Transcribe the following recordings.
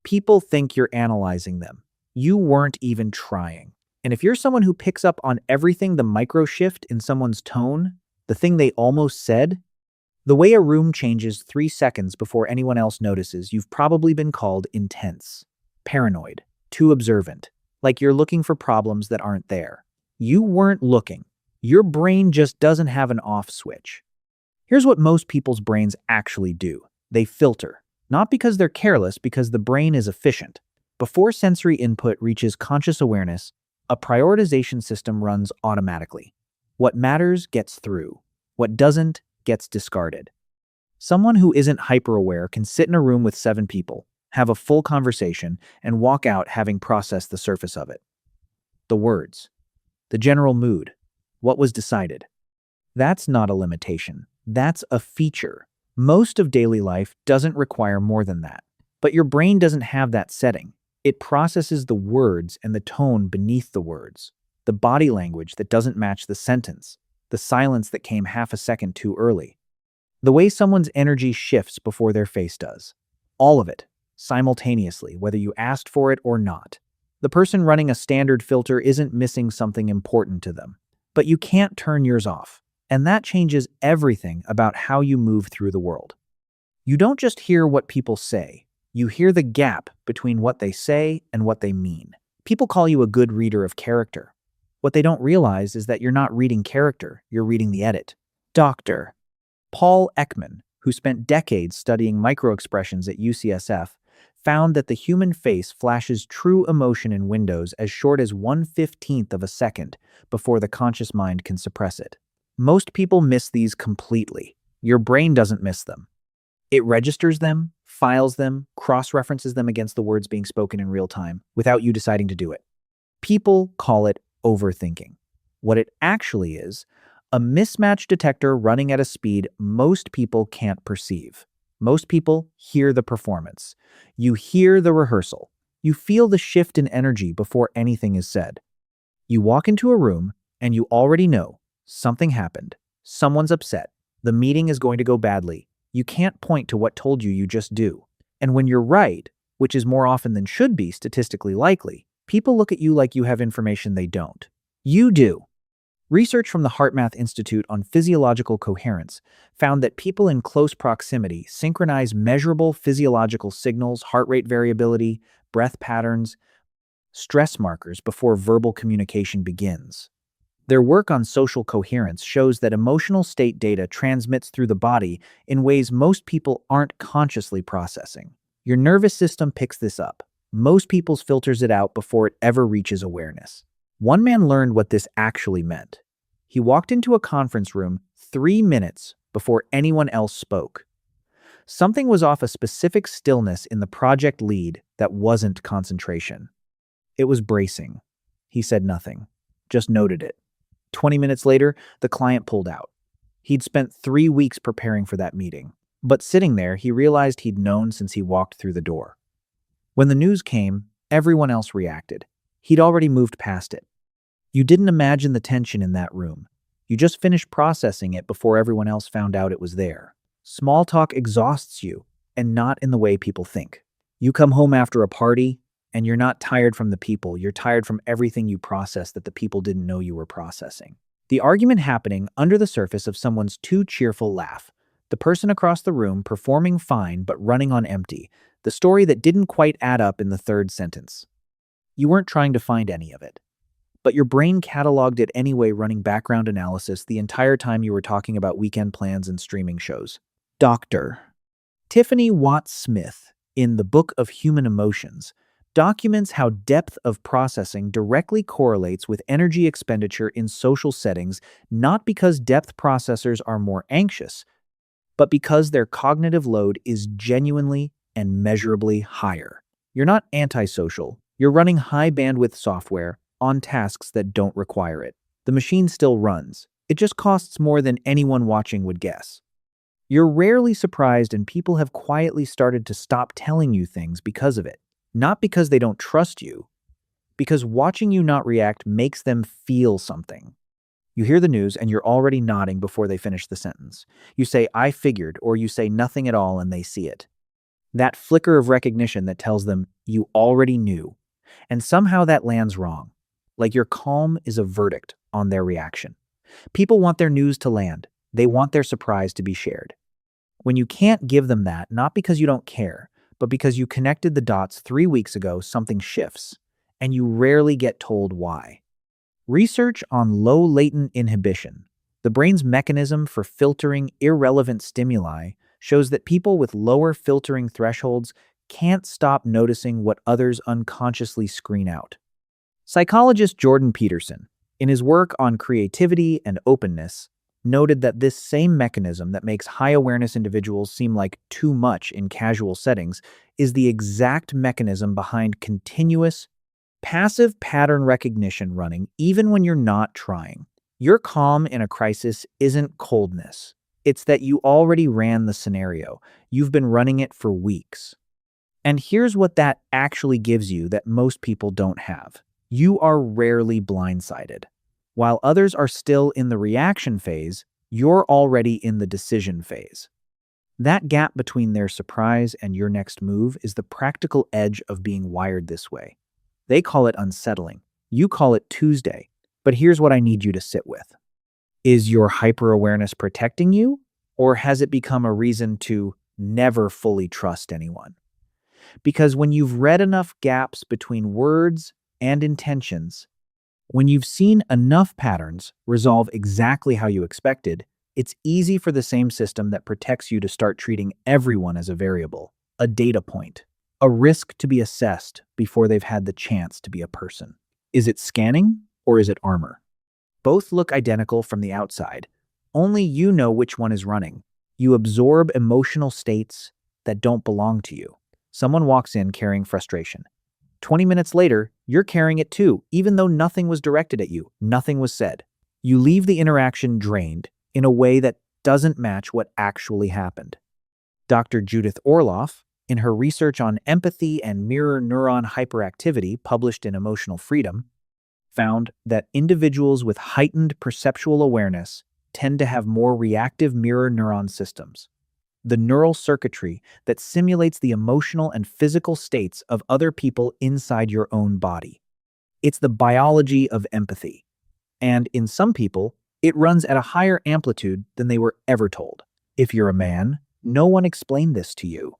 People think you're analyzing them. You weren't even trying. And if you're someone who picks up on everything, the micro shift in someone's tone, the thing they almost said, the way a room changes 3 seconds before anyone else notices, you've probably been called intense, paranoid, too observant, like you're looking for problems that aren't there. You weren't looking. Your brain just doesn't have an off switch. Here's what most people's brains actually do. They filter. Not because they're careless, because the brain is efficient. Before sensory input reaches conscious awareness, a prioritization system runs automatically. What matters gets through. What doesn't gets discarded. Someone who isn't hyper-aware can sit in a room with 7 people, have a full conversation, and walk out having processed the surface of it. The words. The general mood. What was decided. That's not a limitation. That's a feature. Most of daily life doesn't require more than that. But your brain doesn't have that setting. It processes the words and the tone beneath the words, the body language that doesn't match the sentence, the silence that came half a second too early, the way someone's energy shifts before their face does. All of it, simultaneously, whether you asked for it or not. The person running a standard filter isn't missing something important to them, but you can't turn yours off. And that changes everything about how you move through the world. You don't just hear what people say. You hear the gap between what they say and what they mean. People call you a good reader of character. What they don't realize is that you're not reading character, you're reading the edit. Dr. Paul Ekman, who spent decades studying microexpressions at UCSF, found that the human face flashes true emotion in windows as short as 1/15 of a second before the conscious mind can suppress it. Most people miss these completely. Your brain doesn't miss them. It registers them, files them, cross-references them against the words being spoken in real time without you deciding to do it. People call it overthinking. What it actually is, a mismatch detector running at a speed most people can't perceive. Most people hear the performance. You hear the rehearsal. You feel the shift in energy before anything is said. You walk into a room and you already know something happened. Someone's upset. The meeting is going to go badly. You can't point to what told you, you just do. And when you're right, which is more often than should be statistically likely, people look at you like you have information they don't. You do. Research from the HeartMath Institute on physiological coherence found that people in close proximity synchronize measurable physiological signals, heart rate variability, breath patterns, stress markers before verbal communication begins. Their work on social coherence shows that emotional state data transmits through the body in ways most people aren't consciously processing. Your nervous system picks this up. Most people's filters it out before it ever reaches awareness. One man learned what this actually meant. He walked into a conference room 3 minutes before anyone else spoke. Something was off, a specific stillness in the project lead that wasn't concentration. It was bracing. He said nothing, just noted it. 20 minutes later, the client pulled out. He'd spent 3 weeks preparing for that meeting, but sitting there, he realized he'd known since he walked through the door. When the news came, everyone else reacted. He'd already moved past it. You didn't imagine the tension in that room. You just finished processing it before everyone else found out it was there. Small talk exhausts you, and not in the way people think. You come home after a party, and you're not tired from the people, you're tired from everything you processed that the people didn't know you were processing. The argument happening under the surface of someone's too cheerful laugh. The person across the room performing fine but running on empty. The story that didn't quite add up in the 3rd sentence. You weren't trying to find any of it. But your brain cataloged it anyway, running background analysis the entire time you were talking about weekend plans and streaming shows. Dr. Tiffany Watt Smith, in The Book of Human Emotions, documents how depth of processing directly correlates with energy expenditure in social settings, not because depth processors are more anxious, but because their cognitive load is genuinely and measurably higher. You're not antisocial. You're running high bandwidth software on tasks that don't require it. The machine still runs. It just costs more than anyone watching would guess. You're rarely surprised, and people have quietly started to stop telling you things because of it. Not because they don't trust you, because watching you not react makes them feel something. You hear the news and you're already nodding before they finish the sentence. You say, "I figured," or you say nothing at all and they see it. That flicker of recognition that tells them you already knew, and somehow that lands wrong. Like your calm is a verdict on their reaction. People want their news to land. They want their surprise to be shared. When you can't give them that, not because you don't care, but because you connected the dots 3 weeks ago, something shifts, and you rarely get told why. Research on low latent inhibition, the brain's mechanism for filtering irrelevant stimuli, shows that people with lower filtering thresholds can't stop noticing what others unconsciously screen out. Psychologist Jordan Peterson, in his work on creativity and openness, noted that this same mechanism that makes high-awareness individuals seem like too much in casual settings is the exact mechanism behind continuous, passive pattern recognition running even when you're not trying. Your calm in a crisis isn't coldness. It's that you already ran the scenario. You've been running it for weeks. And here's what that actually gives you that most people don't have. You are rarely blindsided. While others are still in the reaction phase, you're already in the decision phase. That gap between their surprise and your next move is the practical edge of being wired this way. They call it unsettling. You call it Tuesday. But here's what I need you to sit with. Is your hyper-awareness protecting you, or has it become a reason to never fully trust anyone? Because when you've read enough gaps between words and intentions, when you've seen enough patterns resolve exactly how you expected, it's easy for the same system that protects you to start treating everyone as a variable, a data point, a risk to be assessed before they've had the chance to be a person. Is it scanning or is it armor? Both look identical from the outside. Only you know which one is running. You absorb emotional states that don't belong to you. Someone walks in carrying frustration. 20 minutes later, you're carrying it too, even though nothing was directed at you, nothing was said. You leave the interaction drained in a way that doesn't match what actually happened. Dr. Judith Orloff, in her research on empathy and mirror neuron hyperactivity published in Emotional Freedom, found that individuals with heightened perceptual awareness tend to have more reactive mirror neuron systems, the neural circuitry that simulates the emotional and physical states of other people inside your own body. It's the biology of empathy. And in some people, it runs at a higher amplitude than they were ever told. If you're a man, no one explained this to you.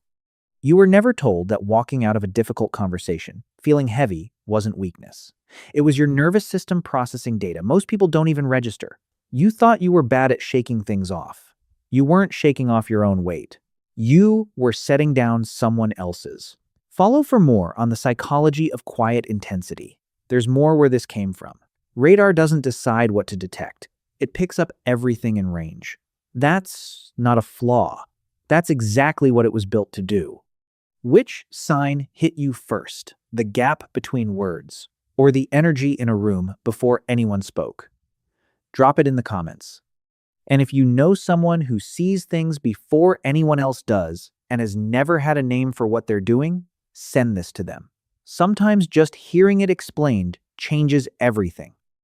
You were never told that walking out of a difficult conversation, feeling heavy, wasn't weakness. It was your nervous system processing data most people don't even register. You thought you were bad at shaking things off. You weren't shaking off your own weight. You were setting down someone else's. Follow for more on the psychology of quiet intensity. There's more where this came from. Radar doesn't decide what to detect. It picks up everything in range. That's not a flaw. That's exactly what it was built to do. Which sign hit you first? The gap between words, or the energy in a room before anyone spoke? Drop it in the comments. And if you know someone who sees things before anyone else does and has never had a name for what they're doing, send this to them. Sometimes just hearing it explained changes everything.